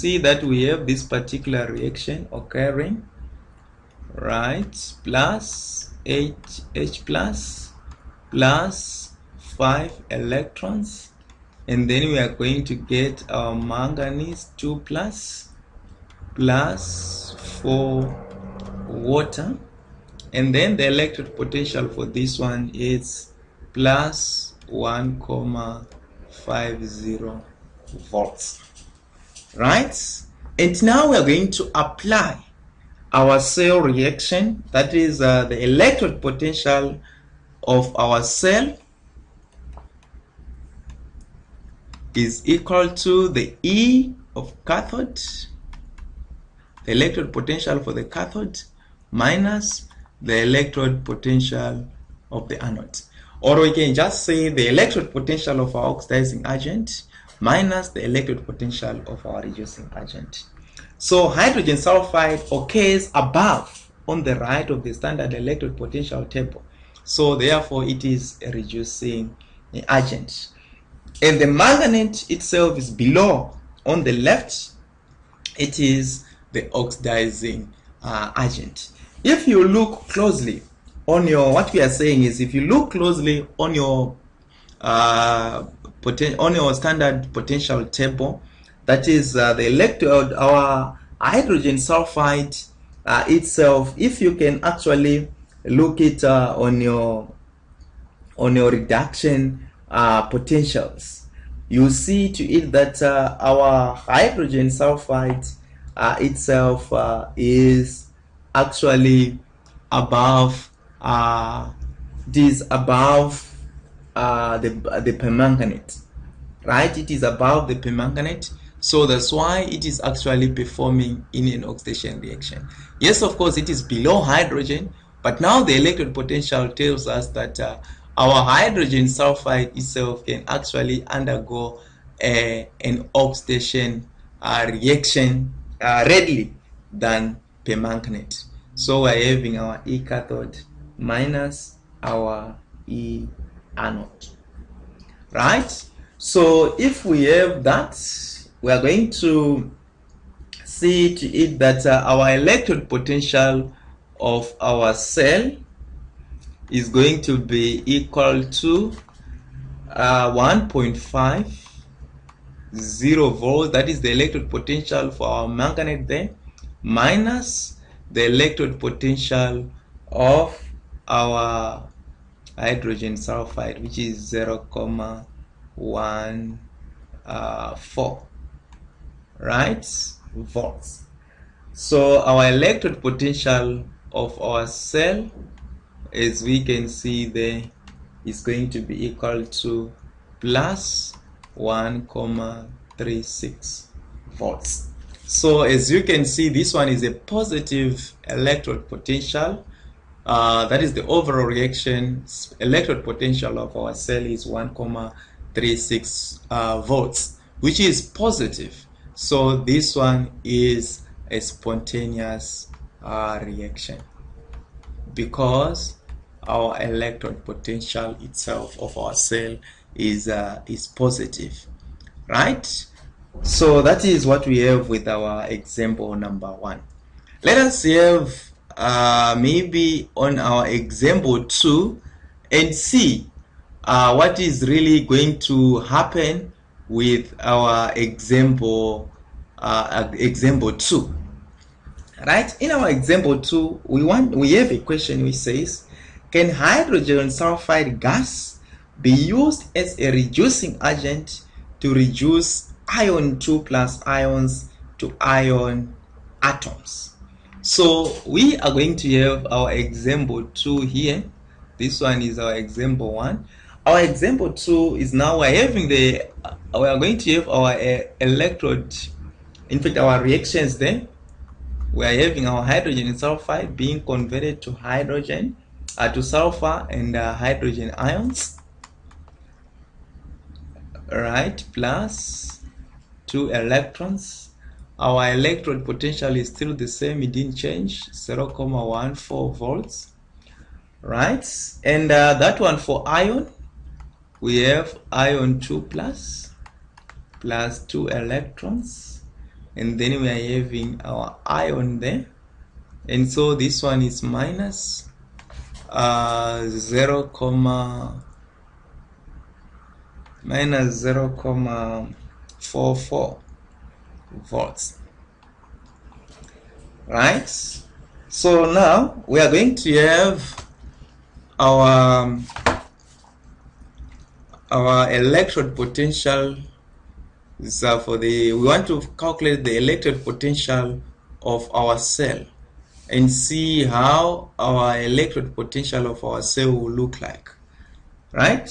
see that we have this particular reaction occurring, right? Plus H plus 5 electrons, and then we are going to get our manganese 2 plus 4 water, and then the electrode potential for this one is plus 1,50 volts, right? And now we are going to apply our cell reaction, that is the electrode potential of our cell is equal to the E of cathode, the electrode potential for the cathode, minus the electrode potential of the anode. Or we can just say the electrode potential of our oxidizing agent minus the electrode potential of our reducing agent. So hydrogen sulfide occurs above on the right of the standard electrode potential table. So therefore it is a reducing agent. And the manganate itself is below on the left. It is the oxidizing agent. If you look closely on your, what we are saying is, if you look closely on your standard potential table, that is the electrode, our hydrogen sulfide itself, if you can actually look it on your reduction potentials, you see to it that our hydrogen sulfide itself is actually above the permanganate, right? It is above the permanganate, so that's why it is actually performing in an oxidation reaction. Yes, of course it is below hydrogen, but now the electrode potential tells us that our hydrogen sulfide itself can actually undergo an oxidation reaction readily than permanganate. So we are having our E cathode minus our E anode, right? So if we have that, we are going to see to it that our electrode potential of our cell is going to be equal to 1.50 volts, that is the electrode potential for our manganate there, minus the electrode potential of our hydrogen sulfide, which is 0.14, right, volts. So our electrode potential of our cell, as we can see there, is going to be equal to plus 1.36 volts. So as you can see, this one is a positive electrode potential. That is the overall reaction electrode potential of our cell is 1.36 volts, which is positive. So this one is a spontaneous reaction because our electrode potential itself of our cell is positive, right? So that is what we have with our example number 1. Let us have maybe on our example 2 and see what is really going to happen with our example 2. Right? In our example 2, we have a question which says, can hydrogen sulfide gas be used as a reducing agent to reduce ion 2 plus ions to ion atoms? So we are going to have our example 2 here. This one is our example 1. Our example 2 is now we are going to have our electrode, in fact our reactions there. We are having our hydrogen sulfide being converted to hydrogen, to sulfur and hydrogen ions, right, plus 2 electrons. Our electrode potential is still the same, it didn't change, 0.14 volts, right? And that one for ion, we have ion 2 plus 2 electrons and then we are having our ion there, and so this one is minus 0.44 volts, right? So now we are going to have our electrode potential. So we want to calculate the electrode potential of our cell and see how our electrode potential of our cell will look like, right?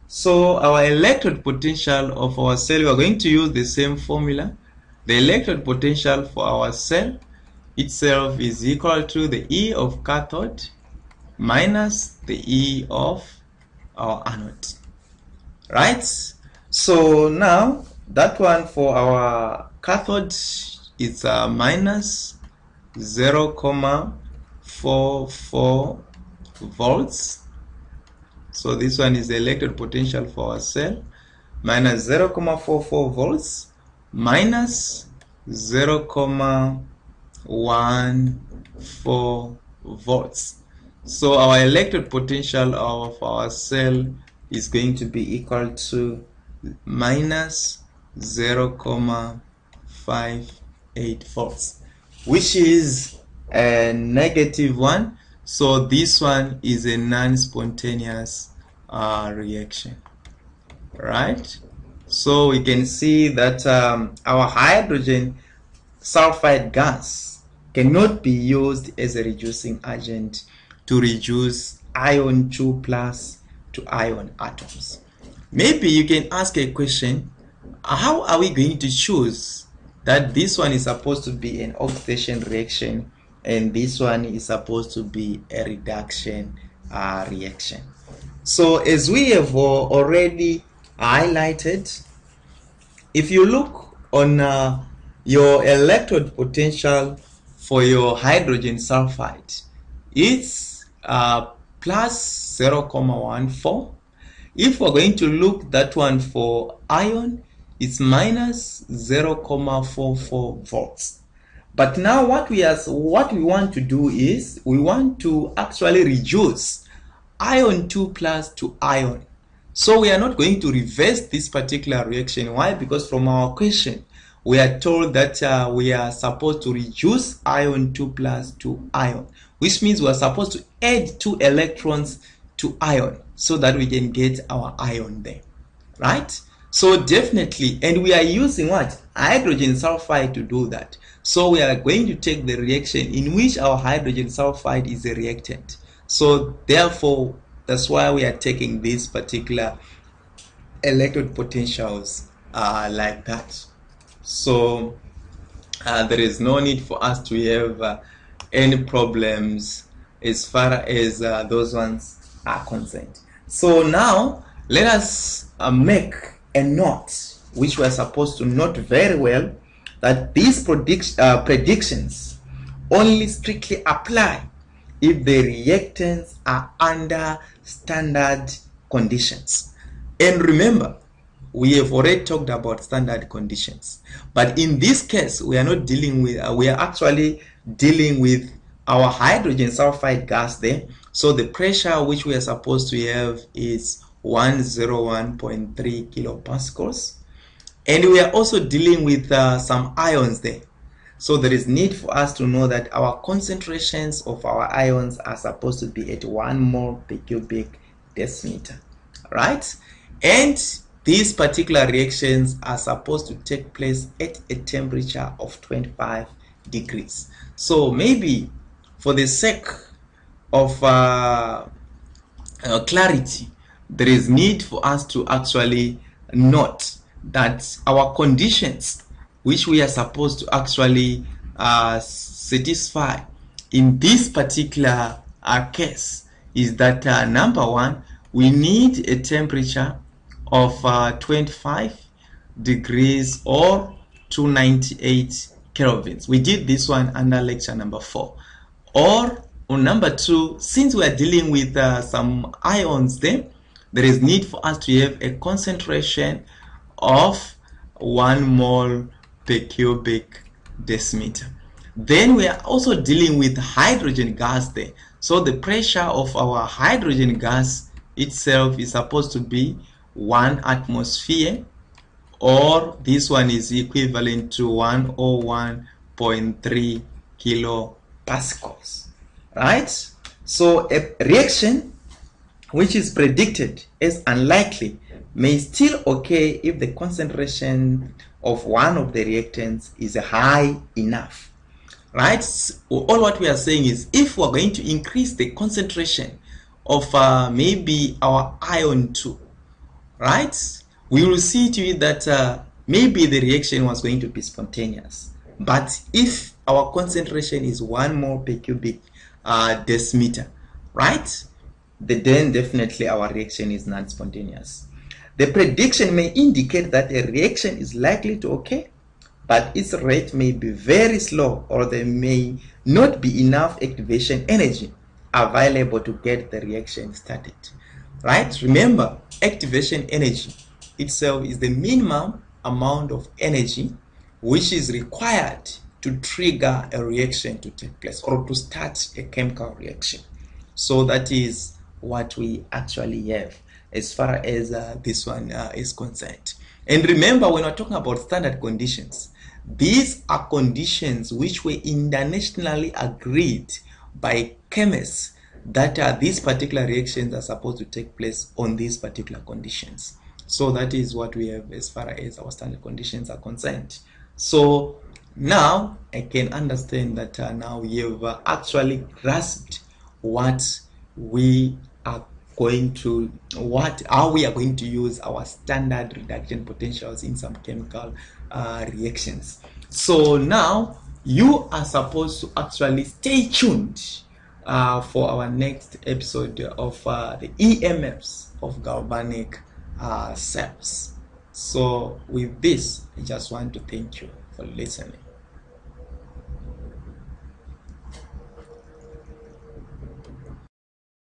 So our electrode potential of our cell, we are going to use the same formula. The electrode potential for our cell itself is equal to the E of cathode minus the E of our anode, right? So now that one for our cathode is minus 0.44 volts. So this one is the electrode potential for our cell, minus 0.44 volts minus 0.14 volts. So our electrode potential of our cell is going to be equal to minus 0.58 volts, which is a negative one. So this one is a non-spontaneous reaction, right? So we can see that our hydrogen sulfide gas cannot be used as a reducing agent to reduce ion 2 plus to ion atoms. Maybe you can ask a question, how are we going to choose that this one is supposed to be an oxidation reaction and this one is supposed to be a reduction reaction? So as we have already highlighted, if you look on your electrode potential for your hydrogen sulfide, it's plus 0.14. If we're going to look that one for ion, it's minus 0.44 volts. But now what we want to do is we want to actually reduce ion 2 plus to ion. So we are not going to reverse this particular reaction. Why? Because from our question we are told that we are supposed to reduce ion 2 plus to ion, which means we are supposed to add 2 electrons to ion so that we can get our ion there, right? So definitely, and we are using what? Hydrogen sulfide to do that. So we are going to take the reaction in which our hydrogen sulfide is a reactant. So therefore, that's why we are taking these particular electrode potentials like that. So there is no need for us to have any problems as far as those ones are concerned. So now let us make a note, which we are supposed to note very well, that these predictions only strictly apply if the reactants are under standard conditions. And remember, we have already talked about standard conditions, but in this case we are not dealing with we are actually dealing with our hydrogen sulfide gas there. So the pressure which we are supposed to have is 101.3 kilopascals, and we are also dealing with some ions there. So there is need for us to know that our concentrations of our ions are supposed to be at 1 mole per cubic decimeter, right? And these particular reactions are supposed to take place at a temperature of 25 degrees. So maybe for the sake of clarity, there is need for us to actually note that our conditions which we are supposed to actually satisfy in this particular case is that number one, we need a temperature of 25 degrees or 298 kelvins. We did this one under lecture number 4. Or on number 2, since we are dealing with some ions there is need for us to have a concentration of 1 mole per cubic decimeter. Then we are also dealing with hydrogen gas there. So the pressure of our hydrogen gas itself is supposed to be 1 atmosphere, or this one is equivalent to 101.3 kilopascals, right? So a reaction which is predicted as unlikely may still occur if the concentration of one of the reactants is high enough, right? All what we are saying is, if we're going to increase the concentration of maybe our ion 2, right, we will see to it that maybe the reaction was going to be spontaneous. But if our concentration is 1 mole per cubic decimeter, right, then definitely our reaction is non-spontaneous. The prediction may indicate that a reaction is likely to occur, but its rate may be very slow, or there may not be enough activation energy available to get the reaction started, right? Remember, activation energy itself is the minimum amount of energy which is required to trigger a reaction to take place, or to start a chemical reaction. So that is what we actually have as far as this one is concerned. And remember, when we're talking about standard conditions, these are conditions which were internationally agreed by chemists, that these particular reactions are supposed to take place on these particular conditions. So that is what we have as far as our standard conditions are concerned. So now I can understand that now you've actually grasped what we are going to, how we are going to use our standard reduction potentials in some chemical reactions. So now you are supposed to actually stay tuned for our next episode of the EMFs of galvanic cells. So with this, I just want to thank you for listening.